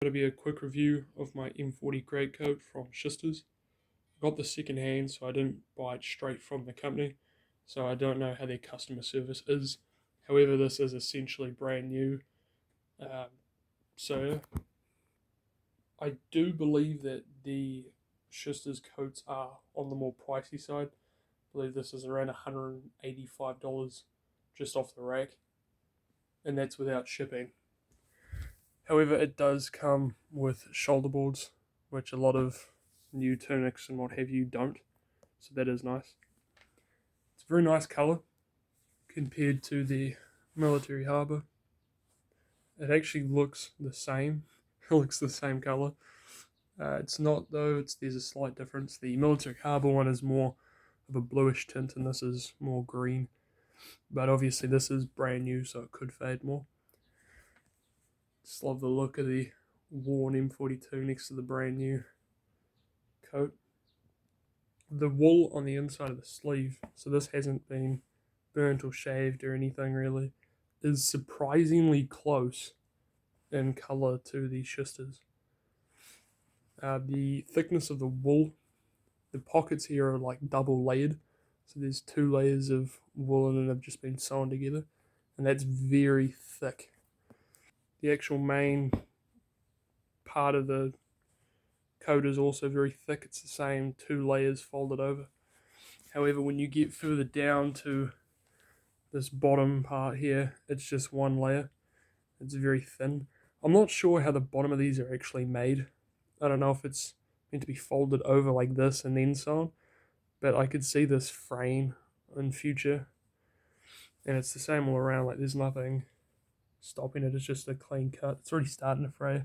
Going to be a quick review of my M40 grade coat from Schusters. I got this second hand, so I didn't buy it straight from the company, so I don't know how their customer service is. However, this is essentially brand new. Um, so I do believe that the Schusters coats are on the more pricey side. I believe this is around $185 just off the rack, and that's without shipping. However, it does come with shoulder boards, which a lot of new tunics and what have you don't. So that is nice. It's a very nice colour compared to the military harbour. It actually looks the same. It looks the same colour. It's not though. There's a slight difference. The military harbour one is more of a bluish tint, and this is more green. But obviously, this is brand new, so it could fade more. Just love the look of the worn M42 next to the brand new coat. The wool on the inside of the sleeve, so this hasn't been burnt or shaved or anything really, is surprisingly close in colour to the Schusters. The thickness of the wool, the pockets here are like double layered, so there's 2 layers of wool and they've just been sewn together, and that's very thick. The actual main part of the coat is also very thick. It's the same 2 layers folded over. However, when you get further down to this bottom part here, it's just 1 layer. It's very thin. I'm not sure how the bottom of these are actually made. I don't know if it's meant to be folded over like this and then sewn, but I could see this fraying in future. And it's the same all around, like there's nothing stopping it, it's just a clean cut. It's already starting to fray.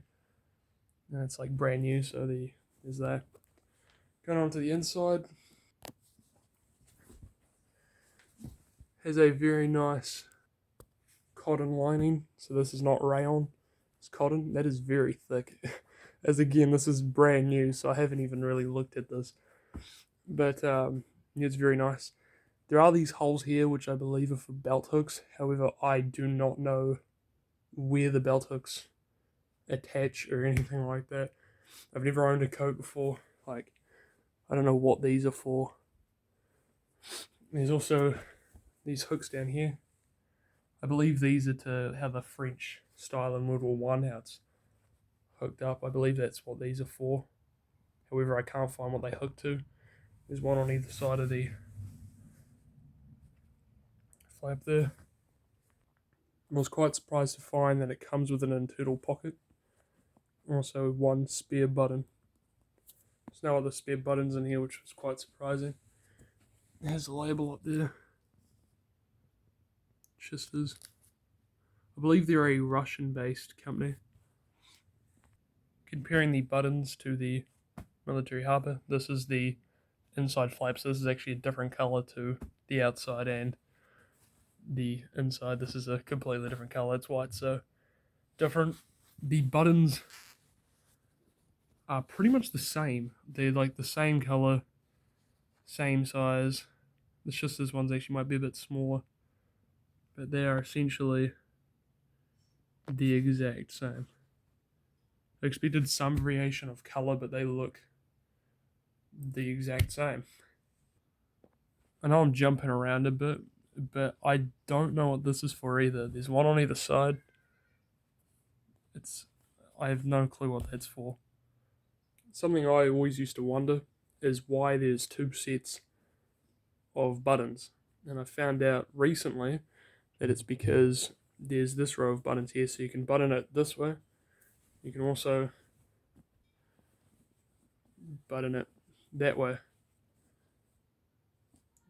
And it's like brand new, so there's that. Going on to the inside. Has a very nice cotton lining, so this is not rayon, it's cotton. That is very thick. As again, this is brand new, so I haven't even really looked at this, but it's very nice. There are these holes here which I believe are for belt hooks. However, I do not know where the belt hooks attach or anything like that. I've never owned a coat before. Like, I don't know what these are for. There's also these hooks down here. I believe these are to how the French style in World War One, how it's hooked up. I believe that's what these are for. However, I can't find what they hook to. There's one on either side of the flap there. I was quite surprised to find that it comes with an internal pocket. Also, one spare button. There's no other spare buttons in here, which was quite surprising. It has a label up there. Schusters. I believe they're a Russian-based company. Comparing the buttons to the military harbour, this is the inside flap, so this is actually a different colour to the outside and the inside. This is a completely different colour. It's white, so different. The buttons are pretty much the same. They're like the same colour, same size. It's just this one's actually might be a bit smaller, but they are essentially the exact same. I expected some variation of colour, but they look the exact same. I know I'm jumping around a bit, but I don't know what this is for either. There's one on either side. I have no clue what that's for. Something I always used to wonder is why there's 2 sets of buttons. And I found out recently that it's because there's this row of buttons here, so you can button it this way. You can also button it that way.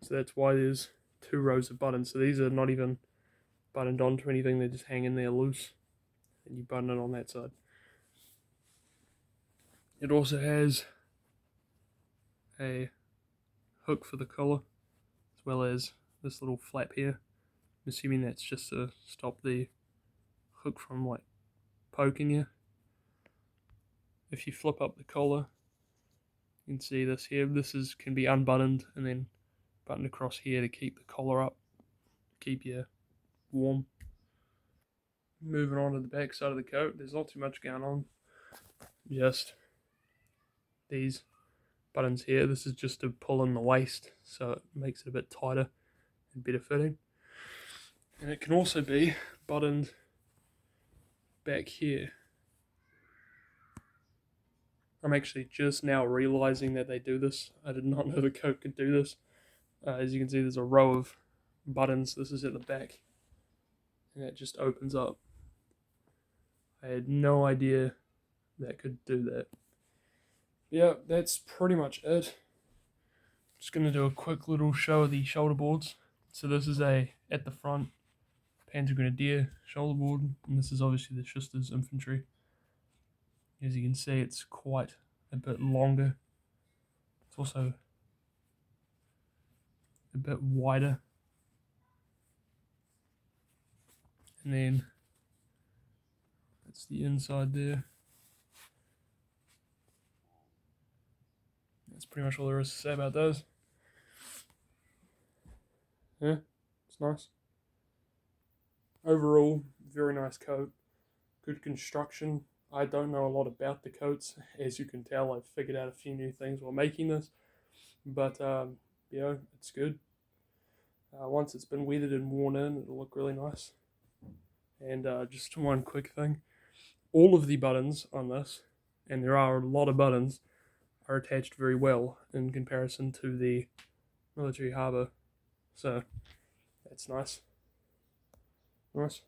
So that's why there's 2 rows of buttons. So these are not even buttoned onto anything, they just hang in there loose, and you button it on that side. It also has a hook for the collar, as well as this little flap here. I'm assuming that's just to stop the hook from like poking you. If you flip up the collar, you can see this here. This can be unbuttoned and then buttoned across here to keep the collar up, keep you warm. Moving on to the back side of the coat, there's not too much going on. just these buttons here. This is just to pull in the waist, so it makes it a bit tighter and better fitting. And it can also be buttoned back here. I'm actually just now realizing that they do this. I did not know the coat could do this. As you can see, there's a row of buttons. This is at the back, and it just opens up. I had no idea that could do that. Yeah, that's pretty much it. Just going to do a quick little show of the shoulder boards. So this is at the front, Panzer Grenadier shoulder board, and this is obviously the Schusters infantry. As you can see, it's quite a bit longer. It's also a bit wider. And then that's the inside there. That's pretty much all there is to say about those. Yeah, it's nice. Overall, very nice coat. Good construction. I don't know a lot about the coats. As you can tell, I've figured out a few new things while making this. But, it's good. Once it's been weathered and worn in, it'll look really nice. And just one quick thing. All of the buttons on this, and there are a lot of buttons, are attached very well in comparison to the military harbour. So, that's nice. Nice.